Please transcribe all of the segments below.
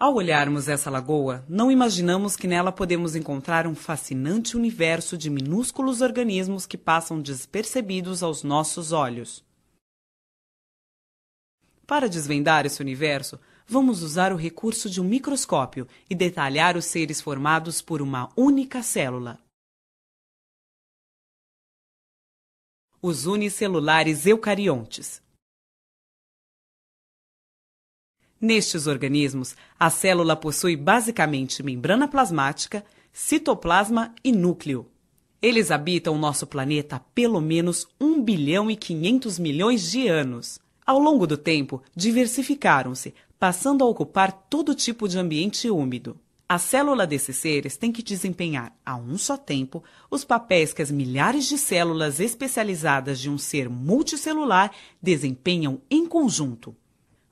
Ao olharmos essa lagoa, não imaginamos que nela podemos encontrar um fascinante universo de minúsculos organismos que passam despercebidos aos nossos olhos. Para desvendar esse universo, vamos usar o recurso de um microscópio e detalhar os seres formados por uma única célula. Os unicelulares eucariontes. Nestes organismos, a célula possui basicamente membrana plasmática, citoplasma e núcleo. Eles habitam o nosso planeta há pelo menos 1 bilhão e 500 milhões de anos. Ao longo do tempo, diversificaram-se, passando a ocupar todo tipo de ambiente úmido. A célula desses seres tem que desempenhar, a um só tempo, os papéis que as milhares de células especializadas de um ser multicelular desempenham em conjunto.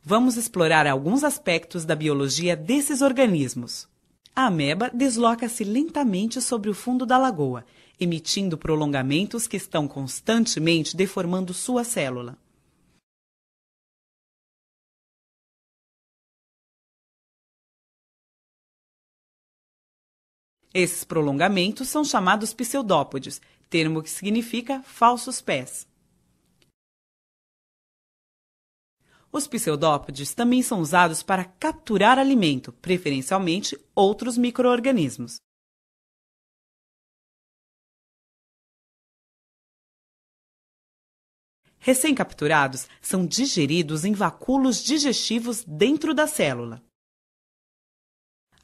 Vamos explorar alguns aspectos da biologia desses organismos. A ameba desloca-se lentamente sobre o fundo da lagoa, emitindo prolongamentos que estão constantemente deformando sua célula. Esses prolongamentos são chamados pseudópodes, termo que significa falsos pés. Os pseudópodes também são usados para capturar alimento, preferencialmente outros micro-organismos. Recém-capturados são digeridos em vacúolos digestivos dentro da célula.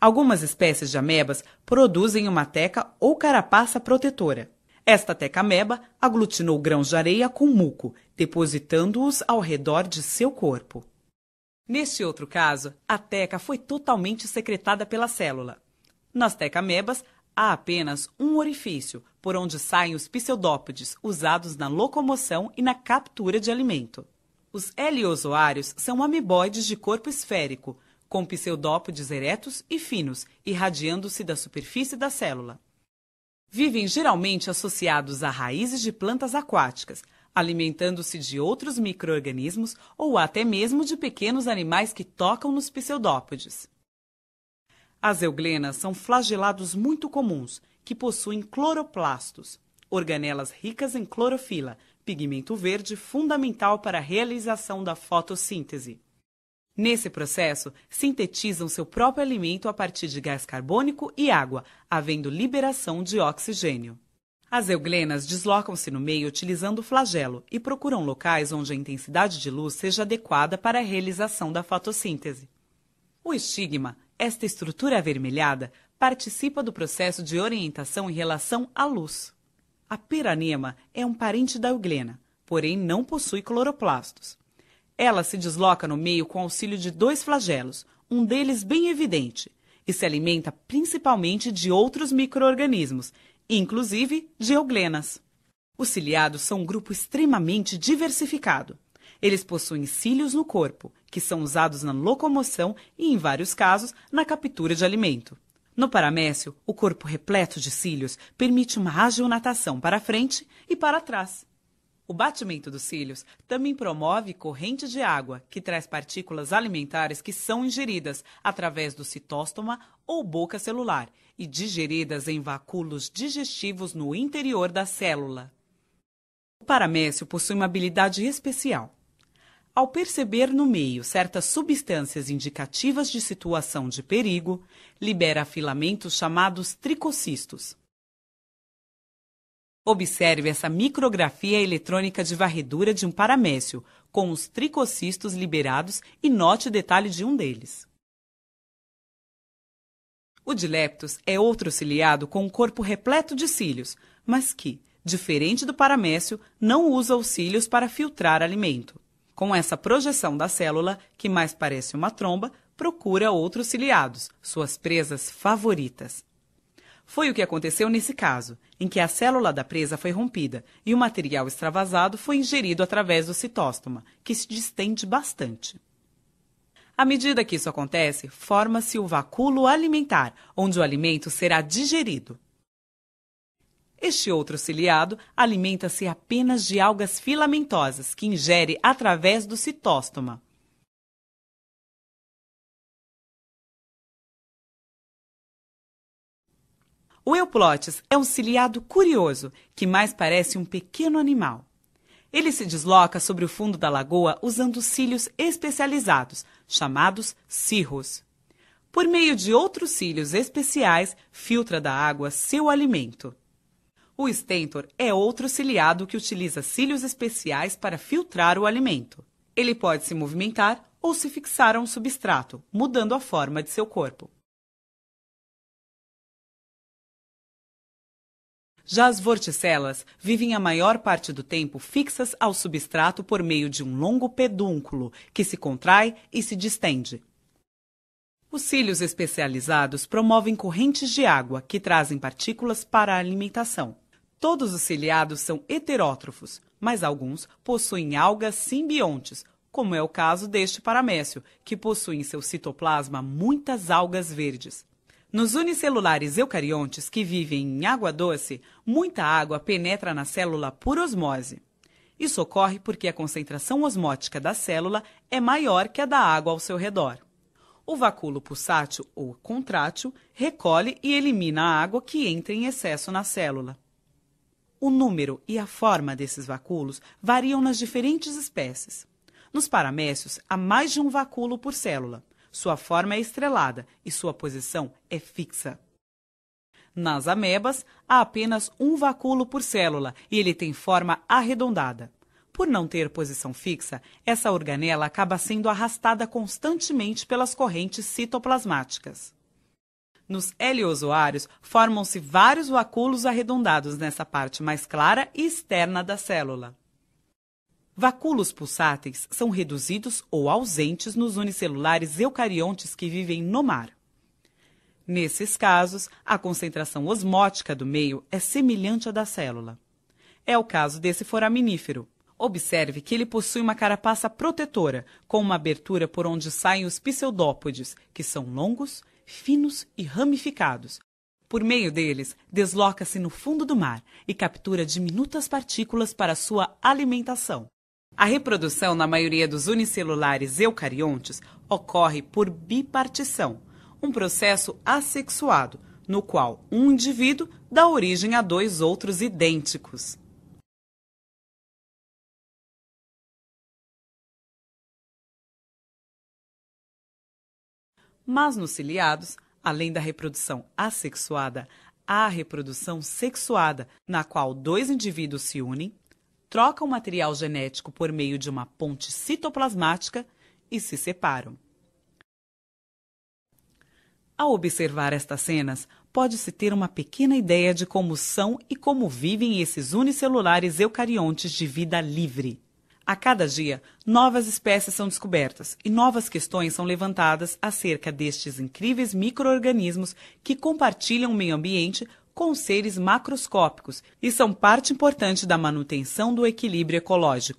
Algumas espécies de amebas produzem uma teca ou carapaça protetora. Esta teca-ameba aglutinou grãos de areia com muco, depositando-os ao redor de seu corpo. Neste outro caso, a teca foi totalmente secretada pela célula. Nas teca-amebas, há apenas um orifício, por onde saem os pseudópodes usados na locomoção e na captura de alimento. Os heliozoários são ameboides de corpo esférico, com pseudópodes eretos e finos, irradiando-se da superfície da célula. Vivem geralmente associados a raízes de plantas aquáticas, alimentando-se de outros micro-organismos ou até mesmo de pequenos animais que tocam nos pseudópodes. As euglenas são flagelados muito comuns, que possuem cloroplastos, organelas ricas em clorofila, pigmento verde fundamental para a realização da fotossíntese. Nesse processo, sintetizam seu próprio alimento a partir de gás carbônico e água, havendo liberação de oxigênio. As euglenas deslocam-se no meio utilizando o flagelo e procuram locais onde a intensidade de luz seja adequada para a realização da fotossíntese. O estigma, esta estrutura avermelhada, participa do processo de orientação em relação à luz. A peranema é um parente da euglena, porém não possui cloroplastos. Ela se desloca no meio com auxílio de 2 flagelos, um deles bem evidente, e se alimenta principalmente de outros micro-organismos, inclusive de euglenas. Os ciliados são um grupo extremamente diversificado. Eles possuem cílios no corpo, que são usados na locomoção e, em vários casos, na captura de alimento. No paramécio, o corpo repleto de cílios permite uma ágil natação para frente e para trás. O batimento dos cílios também promove corrente de água, que traz partículas alimentares que são ingeridas através do citóstoma ou boca celular e digeridas em vacúolos digestivos no interior da célula. O paramécio possui uma habilidade especial. Ao perceber no meio certas substâncias indicativas de situação de perigo, libera filamentos chamados tricocistos. Observe essa micrografia eletrônica de varredura de um paramécio, com os tricocistos liberados e note o detalhe de um deles. O dileptus é outro ciliado com um corpo repleto de cílios, mas que, diferente do paramécio, não usa os cílios para filtrar alimento. Com essa projeção da célula, que mais parece uma tromba, procura outros ciliados, suas presas favoritas. Foi o que aconteceu nesse caso, em que a célula da presa foi rompida e o material extravasado foi ingerido através do citóstoma, que se distende bastante. À medida que isso acontece, forma-se o vacúolo alimentar, onde o alimento será digerido. Este outro ciliado alimenta-se apenas de algas filamentosas, que ingere através do citóstoma. O euplotes é um ciliado curioso, que mais parece um pequeno animal. Ele se desloca sobre o fundo da lagoa usando cílios especializados, chamados cirros. Por meio de outros cílios especiais, filtra da água seu alimento. O stentor é outro ciliado que utiliza cílios especiais para filtrar o alimento. Ele pode se movimentar ou se fixar a um substrato, mudando a forma de seu corpo. Já as vorticelas vivem a maior parte do tempo fixas ao substrato por meio de um longo pedúnculo, que se contrai e se distende. Os cílios especializados promovem correntes de água que trazem partículas para a alimentação. Todos os ciliados são heterótrofos, mas alguns possuem algas simbiontes, como é o caso deste paramécio, que possui em seu citoplasma muitas algas verdes. Nos unicelulares eucariontes que vivem em água doce, muita água penetra na célula por osmose. Isso ocorre porque a concentração osmótica da célula é maior que a da água ao seu redor. O vacúolo pulsátil ou contrátil recolhe e elimina a água que entra em excesso na célula. O número e a forma desses vacúolos variam nas diferentes espécies. Nos paramécios, há mais de um vacúolo por célula. Sua forma é estrelada e sua posição é fixa. Nas amebas, há apenas um vacúolo por célula e ele tem forma arredondada. Por não ter posição fixa, essa organela acaba sendo arrastada constantemente pelas correntes citoplasmáticas. Nos heliozoários, formam-se vários vacúolos arredondados nessa parte mais clara e externa da célula. Vacúolos pulsáteis são reduzidos ou ausentes nos unicelulares eucariontes que vivem no mar. Nesses casos, a concentração osmótica do meio é semelhante à da célula. É o caso desse foraminífero. Observe que ele possui uma carapaça protetora, com uma abertura por onde saem os pseudópodes, que são longos, finos e ramificados. Por meio deles, desloca-se no fundo do mar e captura diminutas partículas para sua alimentação. A reprodução na maioria dos unicelulares eucariontes ocorre por bipartição, um processo assexuado, no qual um indivíduo dá origem a dois outros idênticos. Mas nos ciliados, além da reprodução assexuada, há a reprodução sexuada, na qual dois indivíduos se unem, trocam material genético por meio de uma ponte citoplasmática e se separam. Ao observar estas cenas, pode-se ter uma pequena ideia de como são e como vivem esses unicelulares eucariontes de vida livre. A cada dia, novas espécies são descobertas e novas questões são levantadas acerca destes incríveis micro-organismos que compartilham o meio ambiente com seres macroscópicos e são parte importante da manutenção do equilíbrio ecológico.